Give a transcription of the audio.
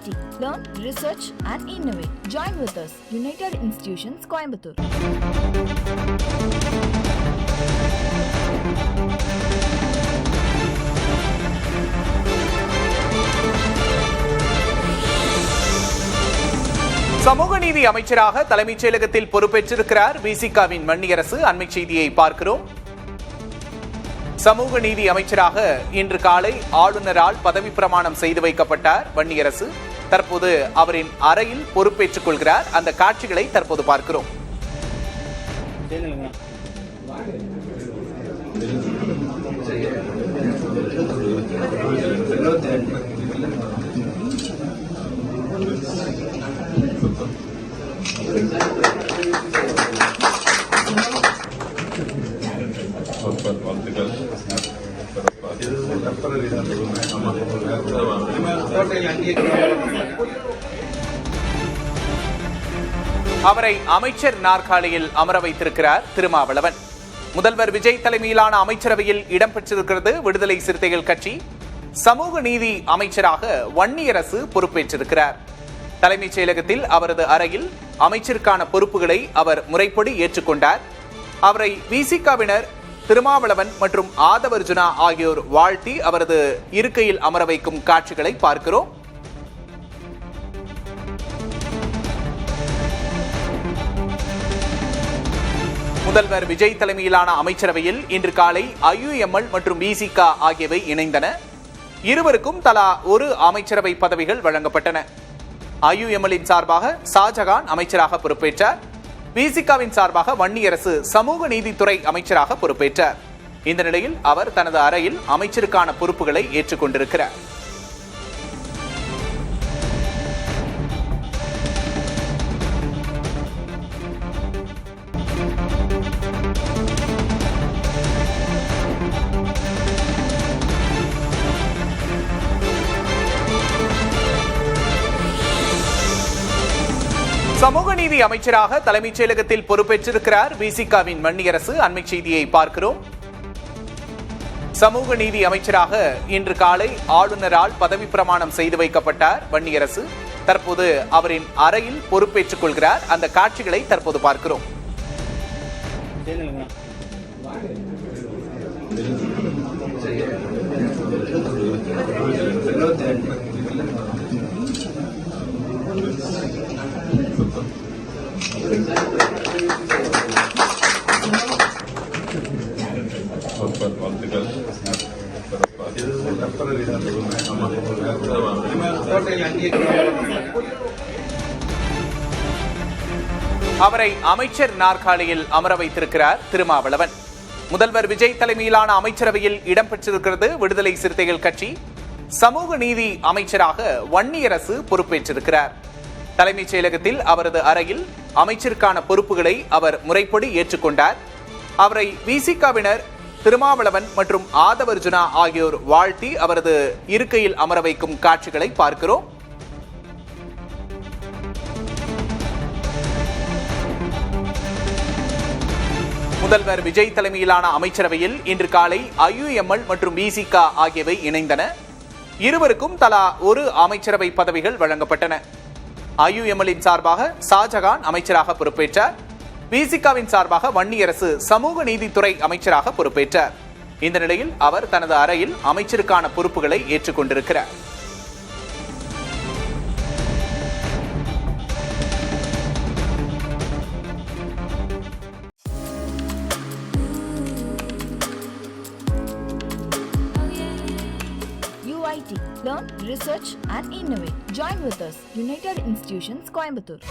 UIT. Learn, research and innovate. Join with us. United Institutions, Coimbatore. சமூக நீதி அமைச்சராக தலைமைச் செயலகத்தில் பொறுப்பேற்றிருக்கிறார் விசிகாவின் வன்னியரசு. அண்மை செய்தியை பார்க்கிறோம். சமூக நீதி அமைச்சராக இன்று காலை ஆளுநரால் பதவி பிரமாணம் செய்து வைக்கப்பட்டார் வன்னியரசு. தற்போது அவரின் அறையில் பொறுப்பேற்றுக் கொள்கிறார். அந்த காட்சிகளை தற்போது பார்க்கிறோம். அவரை அமைச்சர் நாற்காலியில் அமர வைத்திருக்கிறார் திருமாவளவன். முதல்வர் விஜய் தலைமையிலான அமைச்சரவையில் இடம்பெற்றிருக்கிறது விடுதலை சிறுத்தைகள் கட்சி. சமூக நீதி அமைச்சராக வன்னியரசு பொறுப்பேற்றிருக்கிறார். தலைமைச் செயலகத்தில் அவரது அறையில் அமைச்சருக்கான பொறுப்புகளை அவர் முறைப்படி ஏற்றுக்கொண்டார். அவரை விசிகாவினர் திருமாவளவன் மற்றும் ஆதவர்ஜுனா ஆகியோர் வாழ்த்தி அவரது இருக்கையில் அமர வைக்கும் காட்சிகளை பார்க்கிறோம். முதல்வர் விஜய் தலைமையிலான அமைச்சரவையில் இன்று காலை IUML மற்றும் விசிகா ஆகியவை இணைந்தன. இருவருக்கும் தலா ஒரு அமைச்சரவை பதவிகள் வழங்கப்பட்டன. IUMLின் சார்பாக ஷாஜகான் அமைச்சராக பொறுப்பேற்றார். விசிகாவின் சார்பாக வன்னியரசு சமூக நீதித்துறை அமைச்சராக பொறுப்பேற்றார். இந்த நிலையில் அவர் தனது அறையில் அமைச்சருக்கான பொறுப்புகளை ஏற்றுக்கொண்டிருக்கிறார். சமூக நீதி அமைச்சராக தலைமைச் செயலகத்தில் பொறுப்பேற்றிருக்கிறார் விசிகாவின் வன்னியரசு. அண்மை செய்தியை பார்க்கிறோம். சமூக நீதி அமைச்சராக இன்று காலை ஆளுநரால் பதவி பிரமாணம் செய்து வைக்கப்பட்டார் வன்னியரசு. தற்போது அவரின் அறையில் பொறுப்பேற்றுக் கொள்கிறார். அந்த காட்சிகளை தற்போது பார்க்கிறோம். அவரை அமைச்சர் நாற்காலியில் அமர வைத்திருக்கிறார் திருமாவளவன். முதல்வர் விஜய் தலைமையிலான அமைச்சரவையில் இடம்பெற்றிருக்கிறது விடுதலை சிறுத்தைகள் கட்சி. சமூக நீதி அமைச்சராக வன்னியரசு பொறுப்பேற்றிருக்கிறார். தலைமைச் செயலகத்தில் அவரது அறையில் அமைச்சருக்கான பொறுப்புகளை அவர் முறைப்படி ஏற்றுக்கொண்டார். அவரை விசிகாவினர் திருமாவளவன் மற்றும் ஆதவர்ஜுனா ஆகியோர் வாழ்த்தி அவரது இருக்கையில் அமர வைக்கும் காட்சிகளை பார்க்கிறோம். முதல்வர் விஜய் தலைமையிலான அமைச்சரவையில் இன்று காலை IUML மற்றும் விசிகா ஆகியவை இணைந்தன. இருவருக்கும் தலா ஒரு அமைச்சரவை பதவிகள் வழங்கப்பட்டன. IUMLின் சார்பாக ஷாஜகான் அமைச்சராக பொறுப்பேற்றார். விசிகாவின் சார்பாக வன்னியரசு சமூக நீதித்துறை அமைச்சராக பொறுப்பேற்றார். இந்த நிலையில் அவர் தனது அறையில் அமைச்சருக்கான பொறுப்புகளை ஏற்றுக்கொண்டிருக்கிறார். UIT. Learn, research and innovate. Join with us. United Institutions, Coimbatore.